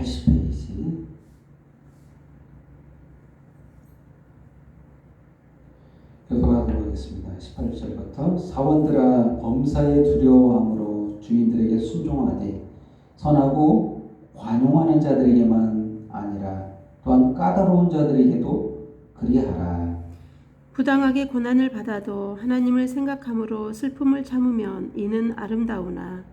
80페이지. 교도하도록 하겠습니다. 18절부터 사원들아 범사에 두려워함으로 주인들에게 순종하되 선하고 관용하는 자들에게만 아니라 또한 까다로운 자들에게도 그리하라. 부당하게 고난을 받아도 하나님을 생각함으로 슬픔을 참으면 이는 아름다우나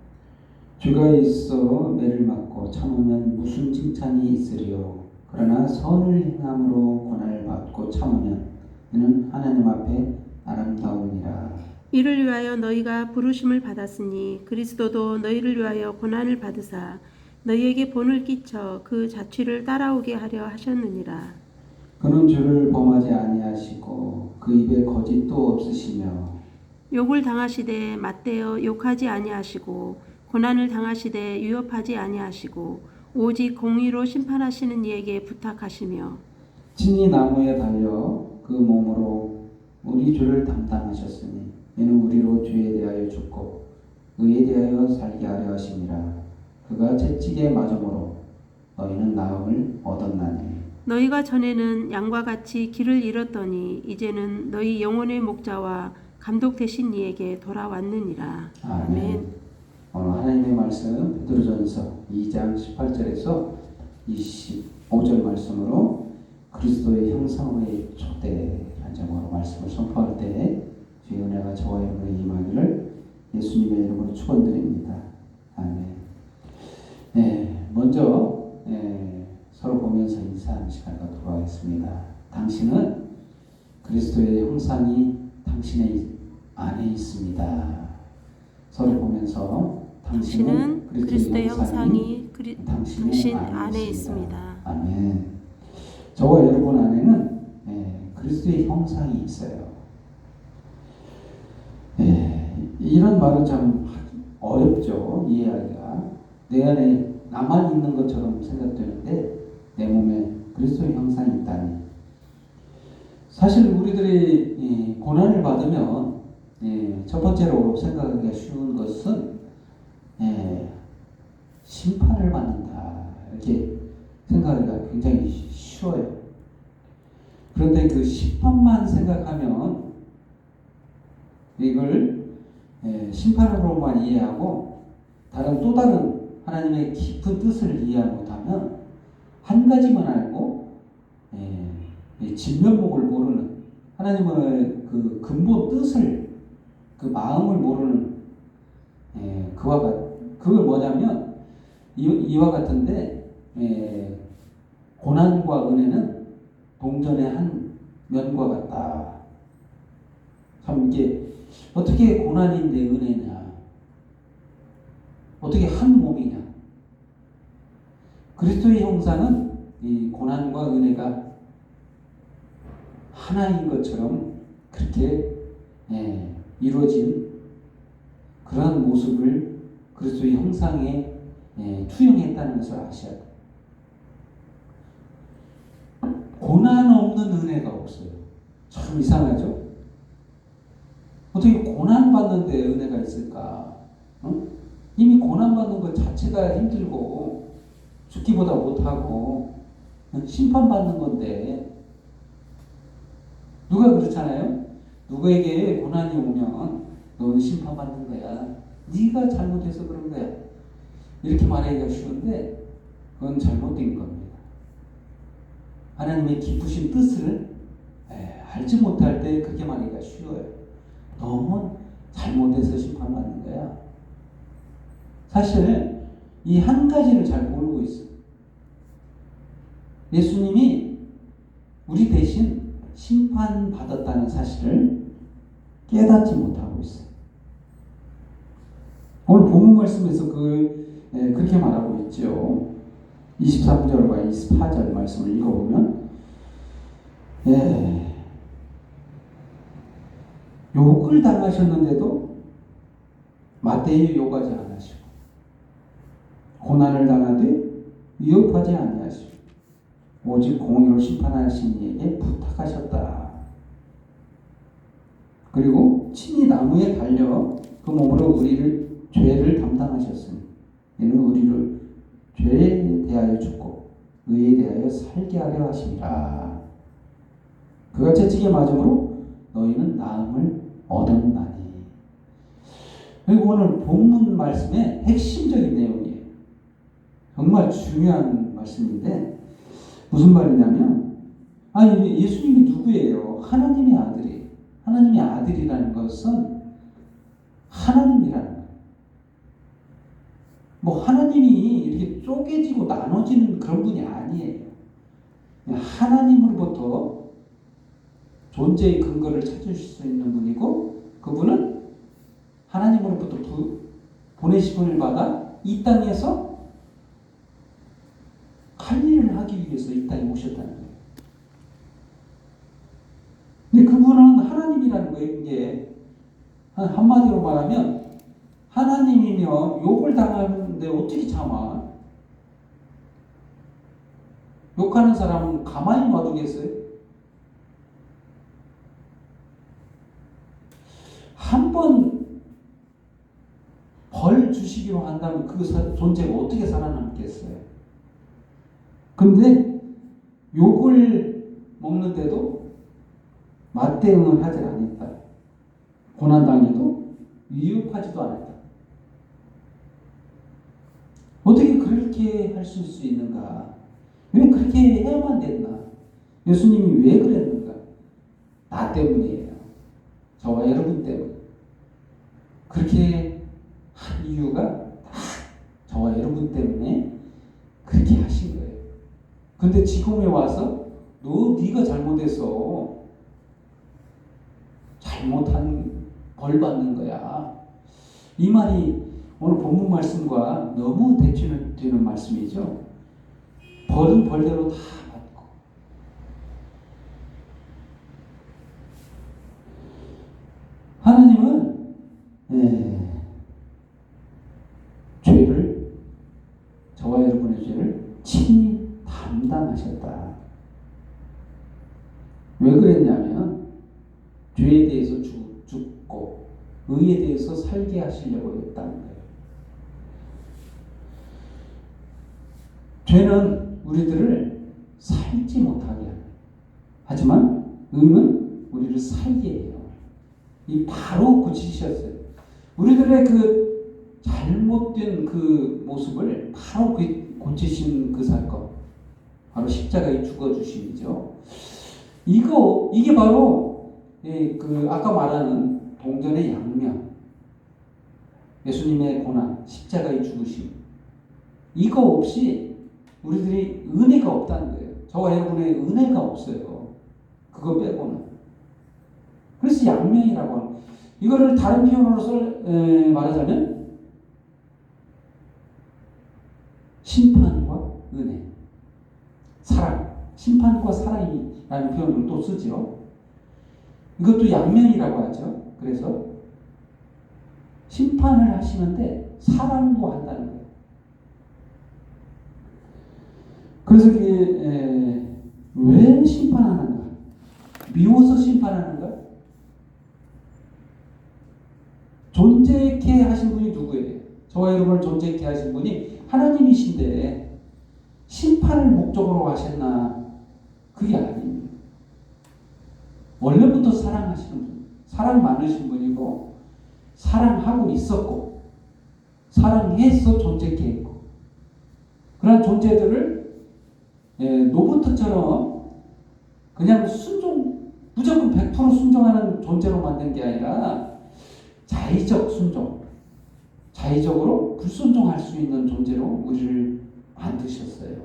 죄가 있어 매를 맞고 참으면 무슨 칭찬이 있으리요. 그러나 선을 행함으로 고난을 받고 참으면 이는 하나님 앞에 아름다우니라. 이를 위하여 너희가 부르심을 받았으니 그리스도도 너희를 위하여 고난을 받으사 너희에게 본을 끼쳐 그 자취를 따라오게 하려 하셨느니라. 그는 죄를 범하지 아니하시고 그 입에 거짓도 없으시며 욕을 당하시되 맞대어 욕하지 아니하시고 고난을 당하시되 위협하지 아니하시고 오직 공의로 심판하시는 이에게 부탁하시며 친히 나무에 달려 그 몸으로 우리 죄를 담당하셨으니 이는 우리로 죄에 대하여 죽고 의에 대하여 살게 하려 하심이라. 그가 채찍에 맞음으로 너희는 나음을 얻었나니 너희가 전에는 양과 같이 길을 잃었더니 이제는 너희 영혼의 목자와 감독 되신 이에게 돌아왔느니라. 아멘. 오늘 하나님의 말씀 베드로전서 2장 18절에서 25절 말씀으로 그리스도의 형상의 초대한 점으로 말씀을 선포할 때 주의 은혜가 저와 여러분의 임하기를 예수님의 이름으로 축원드립니다. 아멘. 네, 먼저 서로 보면서 인사하는 시간을 갖도록 하겠습니다. 당신은 그리스도의 형상이 당신의 안에 있습니다. 서로 보면서 당신은 그리스도의 형상이 당신 안에 있습니다. 아멘. 저와 여러분 안에는 그리스도의 형상이 있어요. 이런 말은 참 어렵죠. 이해하기가. 내 안에 나만 있는 것처럼 생각되는데 내 몸에 그리스도의 형상이 있다니. 사실 우리들이 고난을 받으면 첫 번째로 생각하기가 쉬운 것은 심판을 받는다 이렇게 생각하기가 굉장히 쉬워요. 그런데 그 심판만 생각하면 이걸 심판으로만 이해하고 또 다른 하나님의 깊은 뜻을 이해 못하면 한 가지만 알고 진면목을 모르는 하나님의 그 근본 뜻을 그 마음을 모르는 그걸 뭐냐면 이와 같은데 고난과 은혜는 동전의 한 면과 같다. 참 이게 어떻게 고난인데 은혜냐? 어떻게 한 몸이냐? 그리스도의 형상은 이 고난과 은혜가 하나인 것처럼 그렇게 이루어진 그러한 모습을 그리스도의 형상에 투영했다는 것을 아셔야 돼요. 고난 없는 은혜가 없어요. 참 이상하죠? 어떻게 고난받는데 은혜가 있을까? 이미 고난받는 것 자체가 힘들고 죽기보다 못하고 심판받는 건데 누가 그렇잖아요? 누구에게 고난이 오면 너는 심판받는 거야. 네가 잘못해서 그런 거야. 이렇게 말하기가 쉬운데 그건 잘못된 겁니다. 하나님의 깊으신 뜻을 알지 못할 때 그렇게 말하기가 쉬워요. 너무 잘못해서 심판받는 거야. 사실 이 한 가지를 잘 모르고 있어요. 예수님이 우리 대신 심판받았다는 사실을 깨닫지 못하고 있어요. 오늘 본문 말씀에서 그렇게 말하고 있죠. 23절과 24절 말씀을 읽어보면 욕을 당하셨는데도 맞대에 욕하지 않으시고 고난을 당하되 위협하지 아니하시고 오직 공의로 심판하신 이에게 부탁하셨다. 그리고 친히 나무에 달려 그 몸으로 우리를 죄를 담당하셨으니 이는 우리를 죄에 대하여 죽고 의에 대하여 살게 하려 하심이라. 그가 채찍에 맞음으로 너희는 나음을 얻었나니. 그리고 오늘 본문 말씀의 핵심적인 내용이에요. 정말 중요한 말씀인데 무슨 말이냐면 예수님이 누구예요? 하나님의 아들이에요. 하나님의 아들이라는 것은 하나님이라는 거예요. 뭐 하나님이 이렇게 쪼개지고 나눠지는 그런 분이 아니에요. 하나님으로부터 존재의 근거를 찾으실 수 있는 분이고 그분은 하나님으로부터 보내심을 받아 이 땅에서 할 일을 하기 위해서 이 땅에 오셨다는 거예요. 근데 그분은 하나님이라는 거예요. 이게 한마디로 말하면 하나님이면 욕을 당하는데 어떻게 참아? 욕하는 사람은 가만히 놔두겠어요? 한 번 벌 주시기로 한다면 그 존재가 어떻게 살아남겠어요? 근데 욕을 먹는데도 맞대응을 하지 않았다. 고난당해도 위협하지도 않았다. 어떻게 그렇게 할 수 있는가? 왜 그렇게 해야만 됐나? 예수님이 왜 그랬는가? 나 때문이에요. 저와 여러분 때문에. 그렇게 한 이유가 다 저와 여러분 때문에 그렇게 하신 거예요. 근데 지금에 와서 네가 잘못해서 잘못한 벌 받는 거야. 이 말이 오늘 본문 말씀과 너무 대치되는 말씀이죠. 벌은 벌대로 다 받고. 하나님은 죄를, 저와 여러분의 죄를 친히 담당하셨다. 왜 그랬냐면 죄에 대해서 죽고 의에 대해서 살게 하시려고 했다는 거예요. 죄는 우리들을 살지 못하게 해요. 하지만 의는 우리를 살게 해요. 이 바로 고치셨어요. 우리들의 그 잘못된 그 모습을 바로 고치신 그 사건, 바로 십자가에 죽어주심이죠. 이게 바로 아까 말하는 동전의 양면, 예수님의 고난, 십자가의 죽으심. 이거 없이 우리들이 은혜가 없다는 거예요. 저와 여러분의 은혜가 없어요. 그거 빼고는. 그래서 양면이라고 하는 거예요. 이거를 다른 표현으로 말하자면 심판과 은혜, 사랑, 심판과 사랑이라는 표현을 또 쓰죠. 이것도 양면이라고 하죠. 그래서 심판을 하시는데 사랑도 한다는 거예요. 그래서 이게 왜 심판하는가? 미워서 심판하는가? 존재케 하신 분이 누구예요? 저와 여러분을 존재케 하신 분이 하나님이신데 심판을 목적으로 하셨나? 그게 아닙니다. 원래부터 사랑하시는 분, 사랑 많으신 분이고 사랑하고 있었고 사랑해서 존재케 했고 그런 존재들을 로봇처럼 그냥 무조건 100% 순종하는 존재로 만든 게 아니라 자의적 순종, 자의적으로 불순종할 수 있는 존재로 우리를 만드셨어요.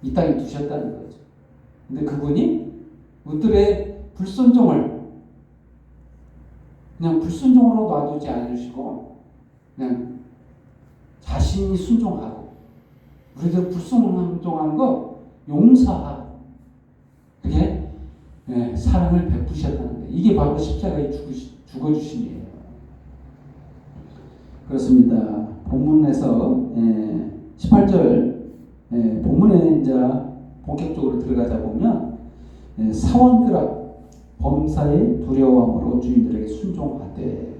이 땅에 두셨다는 거죠. 근데 그분이 우리들의 불순종을 그냥 불순종으로 놔두지 않으시고 그냥 자신이 순종하고 우리들 불순종한 거 용서하고 그게 사랑을 베푸셨다는 거예요. 이게 바로 십자가에 죽어주심이에요. 그렇습니다. 본문에서 18절 본문에 이제 본격적으로 들어가자 보면 사원들아 범사의 두려움으로 주인들에게 순종하되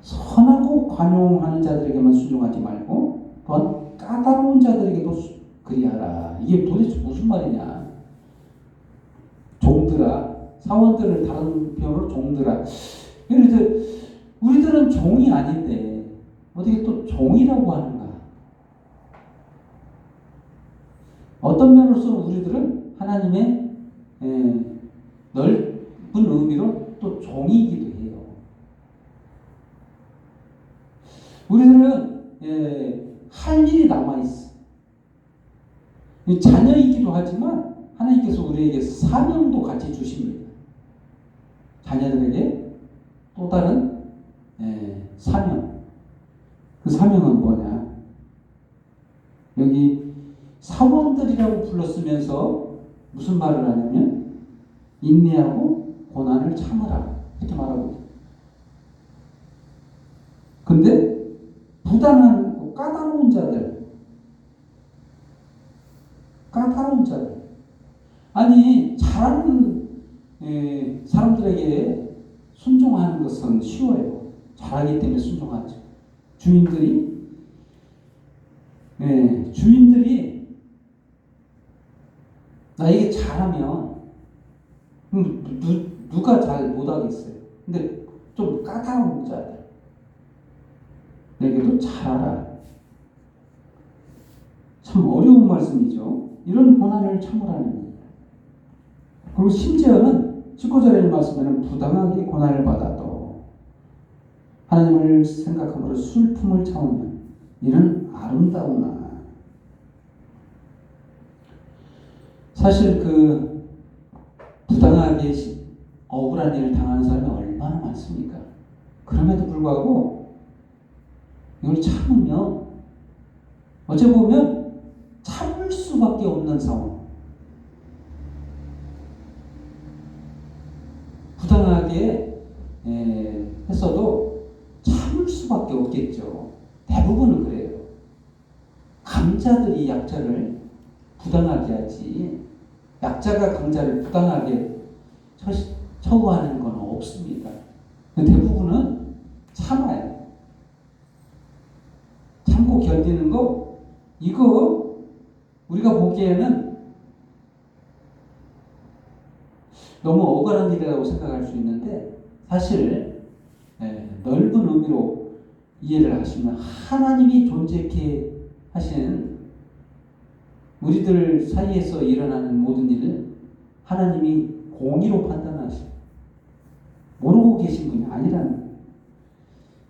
선하고 관용하는 자들에게만 순종하지 말고 또한 까다로운 자들에게도 그리하라. 이게 도대체 무슨 말이냐? 종들아, 사원들을 다른 표현으로 종들아. 그래서 우리들은 종이 아닌데 어떻게 또 종이라고 하는가? 어떤 면으로서 우리들은 하나님의 넓은 의미로 또 종이기도 해요. 우리들은 할 일이 남아있어. 자녀이기도 하지만 하나님께서 우리에게 사명도 같이 주십니다. 자녀들에게 또 다른 사명. 그 사명은 뭐냐? 여기 사원들이라고 불렀으면서 무슨 말을 하냐면 인내하고 고난을 참으라 이렇게 말하고 있어요. 근데 부당한 까다로운 자들 아니 잘하는 사람들에게 순종하는 것은 쉬워요. 잘하기 때문에 순종하죠. 주인들이 나에게 잘하면 누가 잘 못하겠어요. 근데 좀 까다로운 자들 내게도 잘하라. 참 어려운 말씀이죠. 이런 고난을 참으라는 겁니다. 그리고 심지어는 19절의 말씀에는 부당하게 고난을 받아도 하나님을 생각함으로 슬픔을 참으면 이런 아름다우나. 사실 그 부당하게 억울한 일을 당하는 사람이 얼마나 많습니까? 그럼에도 불구하고 이걸 참으면 어째 보면 참을 수밖에 없는 상황. 부당하게 했어도 참을 수밖에 없겠죠. 대부분은 그래요. 강자들이 약자를 부당하게 하지 약자가 강자를 부당하게 처우하는 건 없습니다. 대부분은 참아요. 참고 견디는 거 이거 우리가 보기에는 너무 억울한 일이라고 생각할 수 있는데 사실 넓은 의미로 이해를 하시면 하나님이 존재케 하신 우리들 사이에서 일어나는 모든 일을 하나님이 공의로 판단하시고 모르고 계신 분이 아니라는 거예요.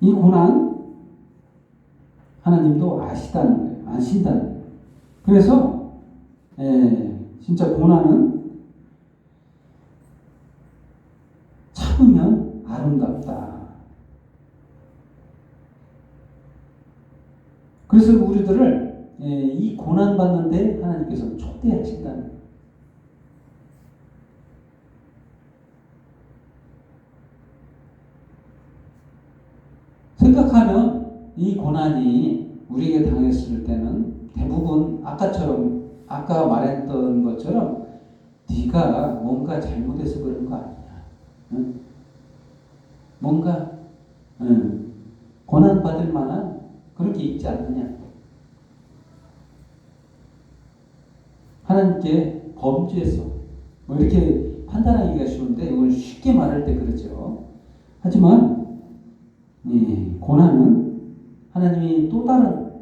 이 고난 하나님도 아시다는 거예요. 아신다는 거예요. 그래서 진짜 고난은 참으면 아름답다. 그래서 우리들을 이 고난 받는데 하나님께서 초대하신다는 거예요. 생각하면 이 고난이 우리에게 당했을 때는 대부분 아까 말했던 것처럼 네가 뭔가 잘못해서 그런 거 아니야. 응? 뭔가 고난 받을 만한 그런 게 있지 않느냐. 하나님께 범죄해서 뭐 이렇게 판단하기가 쉬운데 이걸 쉽게 말할 때 그러죠. 하지만 고난은 하나님이 또 다른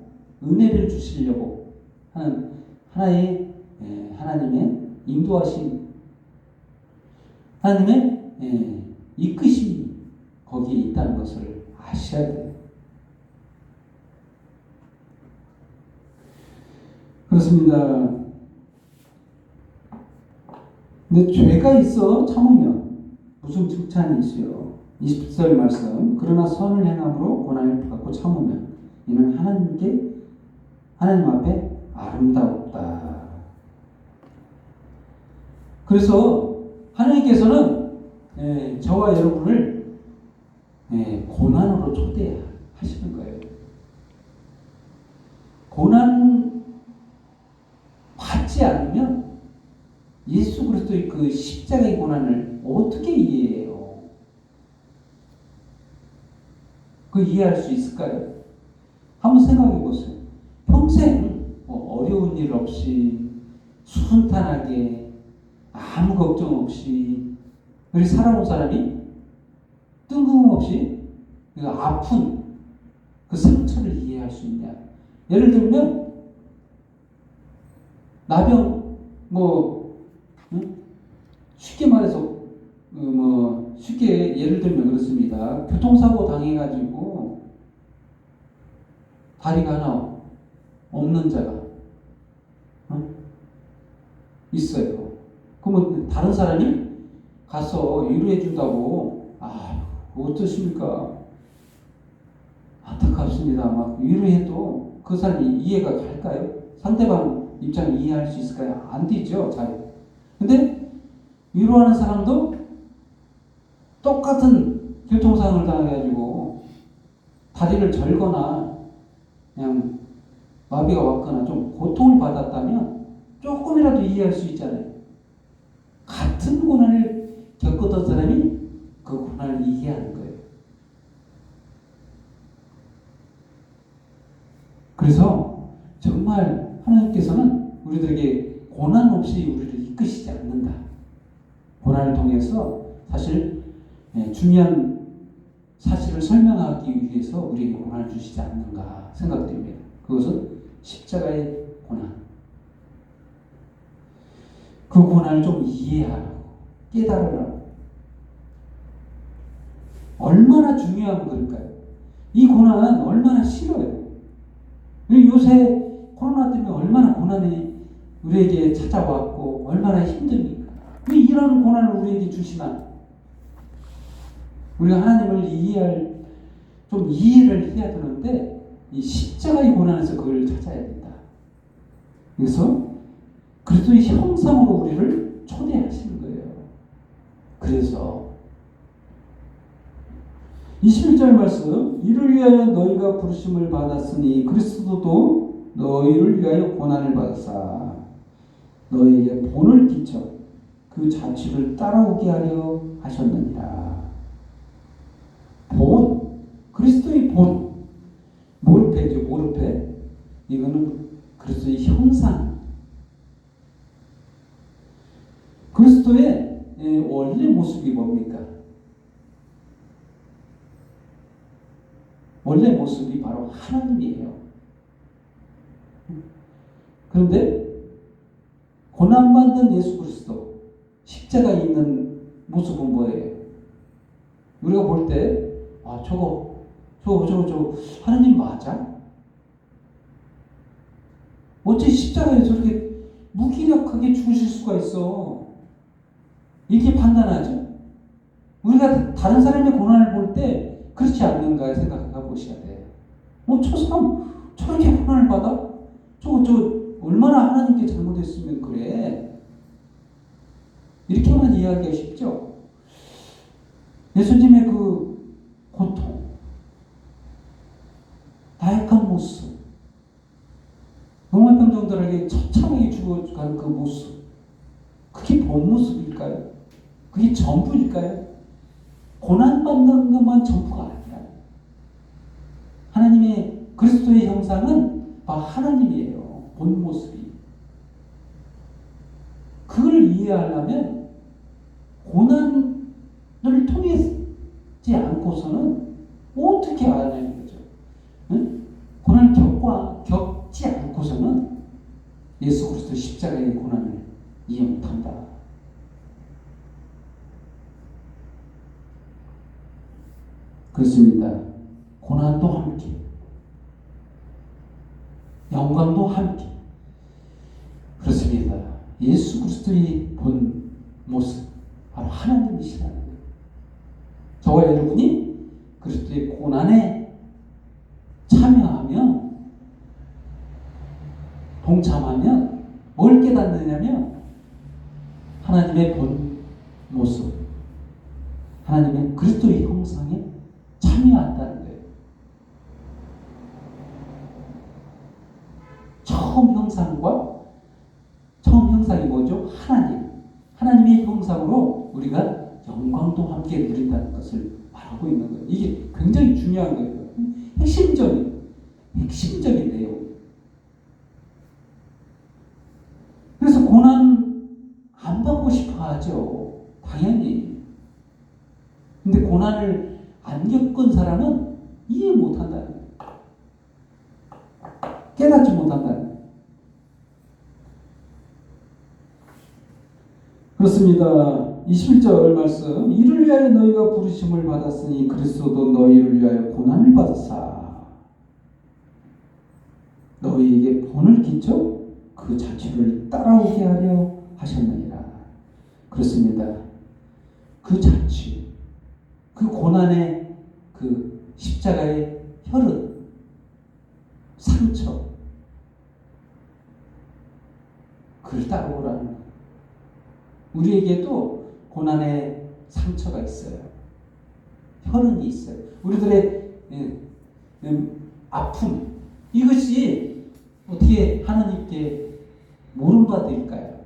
은혜를 주시려고 하는 하나님의 인도하심, 하나님의 이끄심이 거기에 있다는 것을 아셔야 돼요. 그렇습니다. 근데 죄가 있어 참으면 무슨 칭찬이 있어요. 20절 말씀. 그러나 선을 행함으로 고난을 받고 참으면 이는 하나님 앞에 아름다웠다. 그래서 하나님께서는 저와 여러분을 고난으로 초대하시는 거예요. 고난 받지 않으면 예수 그리스도의 그 십자가의 고난을 어떻게 이해해요? 그 이해할 수 있을까요? 한번 생각해 보세요. 평생 뭐 어려운 일 없이 순탄하게 아무 걱정 없이 그렇게 살아온 사람이 뜬금없이 그 아픈 그 상처를 이해할 수 있냐? 예를 들면 나병 쉽게 말해서 쉽게 예를 들면 그렇습니다. 교통사고 당해가지고 다리가 하나 없는 자가 있어요. 그러면 다른 사람이 가서 위로해 준다고 어떠십니까? 안타깝습니다. 막 위로해도 그 사람이 이해가 갈까요? 상대방 입장을 이해할 수 있을까요? 안 되죠. 잘. 근데 위로하는 사람도 똑같은 교통사고를 당해가지고 다리를 절거나 그냥 마비가 왔거나 좀 고통을 받았다면 조금이라도 이해할 수 있잖아요. 같은 고난을 겪었던 사람이 그 고난을 이해하는 거예요. 그래서 정말 하나님께서는 우리들에게 고난 없이 우리를 이끄시지 않는다. 고난을 통해서 사실 중요한 사실을 설명하기 위해서 우리에게 고난을 주시지 않는가 생각됩니다. 그것은 십자가의 고난. 그 고난을 좀 이해하라고, 깨달으라고. 얼마나 중요한 걸까요? 이 고난은 얼마나 싫어요. 요새 코로나 때문에 얼마나 고난이 우리에게 찾아왔고 얼마나 힘듭니까? 왜 이런 고난을 우리에게 주시나? 우리가 하나님을 좀 이해를 해야 되는데 이 십자가의 고난에서 그걸 찾아야 된다. 그래서 그리스도의 형상으로 우리를 초대하시는 거예요. 그래서 21절 말씀, 이를 위하여 너희가 부르심을 받았으니 그리스도도 너희를 위하여 고난을 받으사 너희에게 본을 끼쳐 그 자취를 따라오게 하려 하셨느니라. 본, 그리스도의 본, 모르페죠. 모르페. 이거는 그리스도의 형상. 그리스도의 원래 모습이 뭡니까? 원래 모습이 바로 하나님이에요. 그런데 고난받는 예수 그리스도 십자가에 있는 모습은 뭐예요? 우리가 볼 때 저거 하나님 맞아? 어째 십자가에 저렇게 무기력하게 죽으실 수가 있어? 이렇게 판단하죠. 우리가 다른 사람의 고난을 볼 때 그렇지 않는가 생각해 보셔야 돼요. 저 사람 저렇게 고난을 받아? 저거 얼마나 하나님께 잘못했으면 그래? 이렇게만 이해하기가 쉽죠. 예수님의 그 고통, 나약한 모습, 농활병정들에게 처참하게 죽어가는 그 모습, 그게 본 모습일까요? 그게 전부일까요? 고난받는 것만 전부가 아니라 하나님의 그리스도의 형상은 바로 하나님이에요. 본 모습이. 그걸 이해하려면 고난을 통하지 않고서는 어떻게 알아내는 거죠? 응? 고난을 겪지 않고서는 예수 그리스도 십자가의 고난을 이해 못한다. 그렇습니다. 고난도 함께, 영광도 함께. 그렇습니다. 예수 그리스도의 본 모습, 바로 하나님이시라는 거예요. 저와 여러분이 그리스도의 고난에 참여하며 동참하면 뭘 깨닫느냐면 하나님의 본 모습, 하나님의 그리스도의 형상에 참여한다는 거예요. 처음 형상이 뭐죠? 하나님의 형상으로 우리가 영광도 함께 누린다는 것을 말하고 있는 거예요. 이게 굉장히 중요한 거예요. 핵심적인 내용. 고난을 안 겪은 사람은 이해 못한다는 거예요. 깨닫지 못한다는 거예요. 그렇습니다. 21절 말씀, 이를 위하여 너희가 부르심을 받았으니 그리스도도 너희를 위하여 고난을 받으사 너희에게 본을 끼쳐 그 자취를 따라오게 하려 하셨느니라. 그렇습니다. 그 자취, 그 고난의 그 십자가의 혈흔, 상처, 그를 따라오라는 거예요. 우리에게도 고난의 상처가 있어요. 혈흔이 있어요. 우리들의 아픔, 이것이 어떻게 하나님께 모른 바 될까요?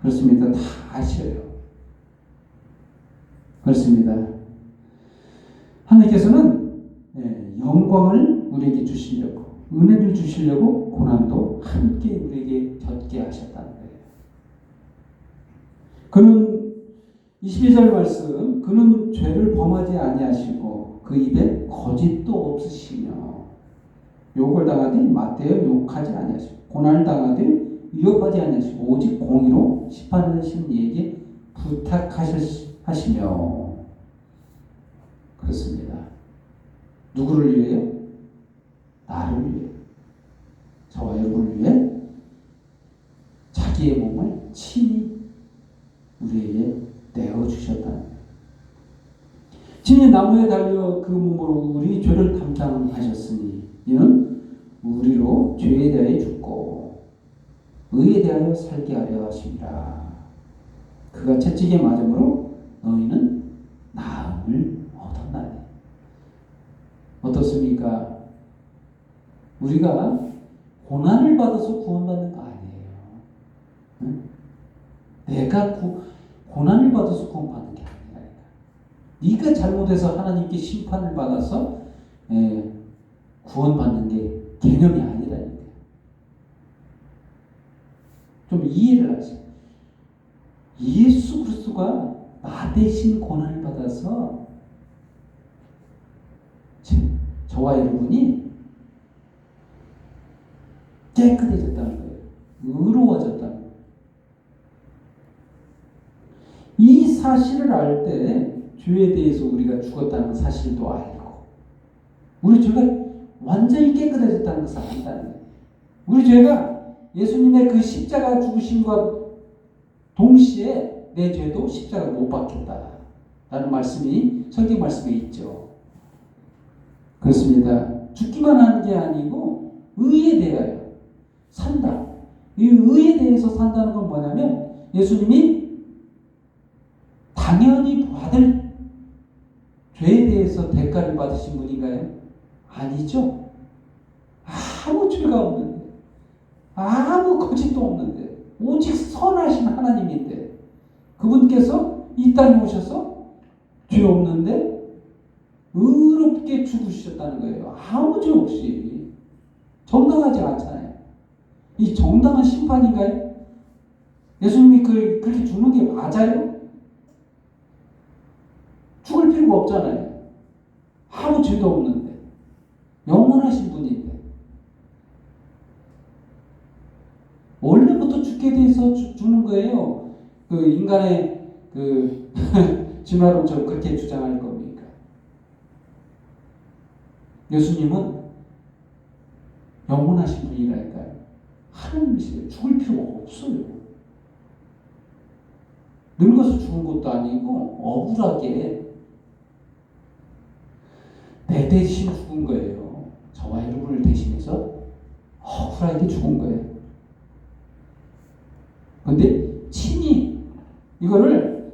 그렇습니다. 다 아셔요. 그렇습니다. 하나님께서는 영광을 우리에게 주시려고, 은혜를 주시려고 고난도 함께 우리에게 겪게 하셨다는 거예요. 그는 22절 말씀, 그는 죄를 범하지 아니하시고 그 입에 거짓도 없으시며 욕을 당하되 맞대어 욕하지 아니하시고 고난을 당하되 위협하지 아니하시고 오직 공의로 심판하시는 이에게 부탁하시며. 그렇습니다. 누구를 위해요? 나를 위해, 저와 여러분을 위해 자기의 몸을 친히 우리에게 내어주셨다는 거예요. 친히 나무에 달려 그 몸으로 우리 죄를 담당하셨으니 이는 우리로 죄에 대하여 죽고 의에 대하여 살게 하려 하심이라. 그가 채찍에 맞음으로 너희는 나음을 얻었나니. 어떻습니까? 우리가 고난을 받아서 구원받는 거 아니에요. 응? 내가 고난을 받아서 구원받는 게 아니라니까. 네가 잘못해서 하나님께 심판을 받아서 구원받는 게 개념이 아니라니까. 좀 이해를 하세요. 예수 그리스도가 나 대신 고난을 받아서 저와 여러분이 깨끗해졌다는 거예요. 의로워졌다는 거예요. 이 사실을 알 때 죄에 대해서 우리가 죽었다는 사실도 알고 우리 죄가 완전히 깨끗해졌다는 것을 안다는 거예요. 우리 죄가 예수님의 그 십자가 죽으심과 동시에 내 죄도 십자가 못 박혔다라는 말씀이 성경 말씀에 있죠. 그렇습니다. 죽기만 하는 게 아니고 의에 대하여 산다. 이 의에 대해서 산다는 건 뭐냐면 예수님이 당연히 받을 죄에 대해서 대가를 받으신 분인가요? 아니죠. 아무 죄가 없는데, 아무 거짓도 없는데, 오직 선하신 하나님인데 그분께서 이 땅에 오셔서 죄 없는데 의롭게 죽으셨다는 거예요. 아무 죄 없이. 정당하지 않잖아요. 이 정당한 심판인가요? 예수님이 그렇게 죽는 게 맞아요? 죽을 필요가 없잖아요. 아무 죄도 없는데 영원하신 분인데 원래부터 죽게 돼서 죽는 거예요. 그 인간의 그 진화론처럼 그렇게 주장할 겁니까? 예수님은 영원하신 분이라니까요. 하나님이시래요. 죽을 필요가 없어요. 늙어서 죽은 것도 아니고 억울하게 내 대신 죽은 거예요. 저와 여러분을 대신해서 억울하게 죽은 거예요. 근데 친히 이거를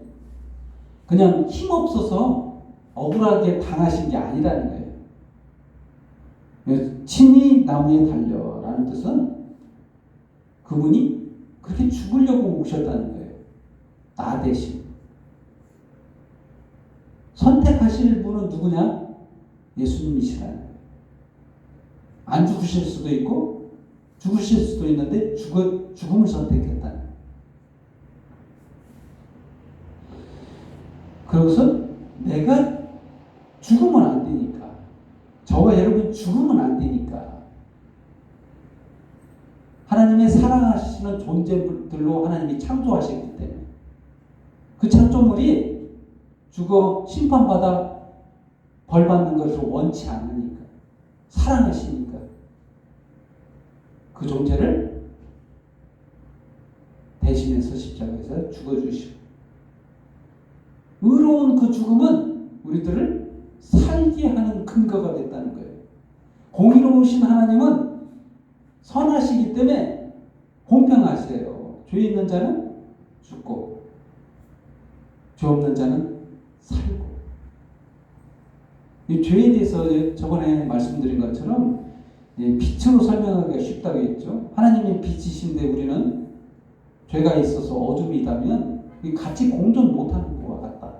그냥 힘없어서 억울하게 당하신 게 아니라는 거예요. 친히 나무에 달려라는 뜻은 그분이 그렇게 죽으려고 오셨다는 거예요. 나 대신. 선택하실 분은 누구냐? 예수님이시라는 거예요. 안 죽으실 수도 있고 죽으실 수도 있는데 죽음을 선택했다는 거예요. 그것은 하나님의 사랑하시는 존재들로 하나님이 창조하셨기 때문에 그 창조물이 죽어 심판받아 벌받는 것을 원치 않으니까 사랑하시니까 그 존재를 대신해서 십자가에서 죽어주시고 의로운 그 죽음은 우리들을 살게 하는 근거가 됐다는 거예요. 공의로우신 하나님은 선하시기 때문에 공평하세요. 죄 있는 자는 죽고 죄 없는 자는 살고. 이 죄에 대해서 저번에 말씀드린 것처럼 빛으로 설명하기가 쉽다고 했죠. 하나님이 빛이신데 우리는 죄가 있어서 어둠이 있다면 같이 공존 못하는 것과 같다.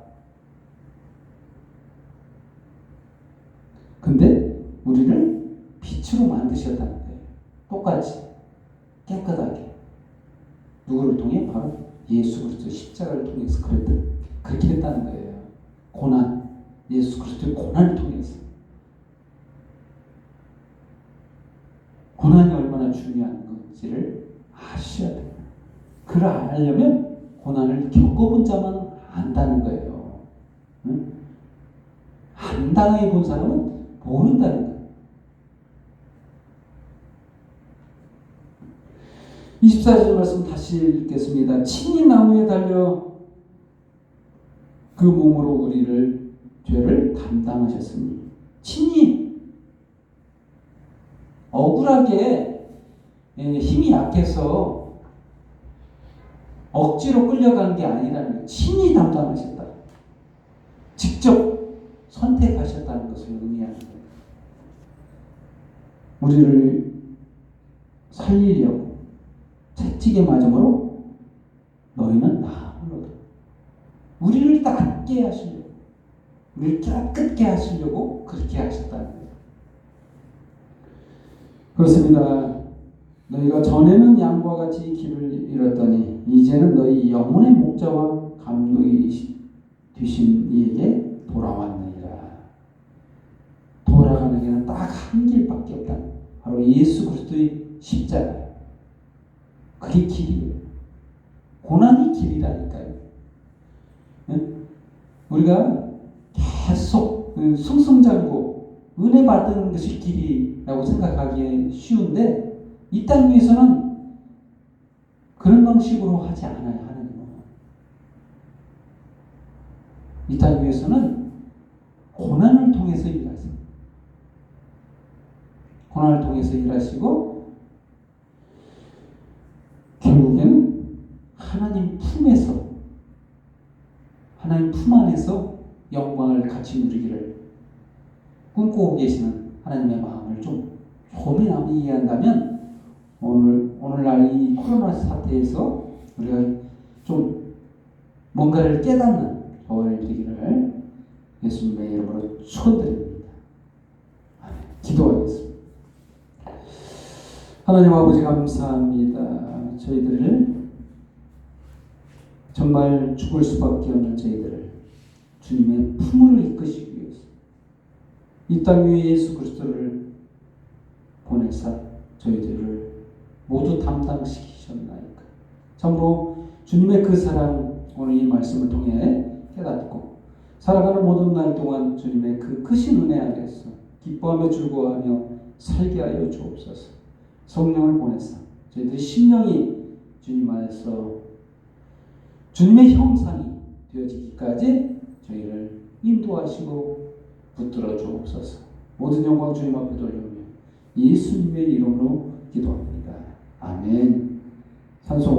근데 우리를 빛으로 만드셨다는 거예요. 똑같이 깨끗하게. 누구를 통해? 바로 예수 그리스도 십자가를 통해서 그렇게 했다는 거예요. 고난, 예수 그리스도의 고난을 통해서. 고난이 얼마나 중요한 건지를 아셔야 돼요. 그걸 알려면 고난을 겪어본 자만 안다는 거예요. 응? 안 당해본 사람은 모른다는 거예요. 24절 말씀 다시 읽겠습니다. 친히 나무에 달려 그 몸으로 우리를 죄를 담당하셨으니 친히 억울하게 힘이 약해서 억지로 끌려간 게 아니라는 거예요. 친히 담당하셨다. 직접 선택하셨다는 것을 의미하는 거예요. 우리를 살리려고 채찍에 맞음으로 너희는 나으로다. 우리를 낫게 하시려고, 우리를 깨끗게 하시려고 그렇게 하셨다는 거예요. 그렇습니다. 너희가 전에는 양과 같이 길을 잃었더니 이제는 너희 영혼의 목자와 감독이 되신 이에게 돌아왔느니라. 돌아가는 길은 딱 한 길밖에 없다. 바로 예수 그리스도의 십자가. 그게 길이에요. 고난이 길이라니까요. 우리가 계속 승승장구 은혜 받은 것이 길이라고 생각하기에 쉬운데 이 땅 위에서는 그런 방식으로 하지 않아요. 하나님은. 이 땅 위에서는 고난을 통해서 일하세요. 고난을 통해서 일하시고 결국에는 하나님 품에서, 하나님 품 안에서 영광을 같이 누리기를 꿈꾸고 계시는 하나님의 마음을 조금이나마 이해한다면 오늘날 이 코로나 사태에서 우리가 좀 뭔가를 깨닫는 저를 되기를 예수님의 이름으로 축원드립니다. 기도하겠습니다. 하나님 아버지 감사합니다. 저희들을 정말 죽을 수밖에 없는 저희들을 주님의 품으로 이끄시기 위해서 이 땅 위에 예수 그리스도를 보내사 저희들을 모두 담당시키셨나이까. 참으로 주님의 그 사랑 오늘 이 말씀을 통해 깨닫고 살아가는 모든 날 동안 주님의 그 크신 은혜 안에서 기뻐하며 즐거워하며 살게 하여 주옵소서. 성령을 보내사 저희들의 심령이 주님 안에서 주님의 형상이 되어지기까지 저희를 인도하시고 붙들어 주옵소서. 모든 영광 주님 앞에 돌려오며 예수님의 이름으로 기도합니다. 아멘. 찬송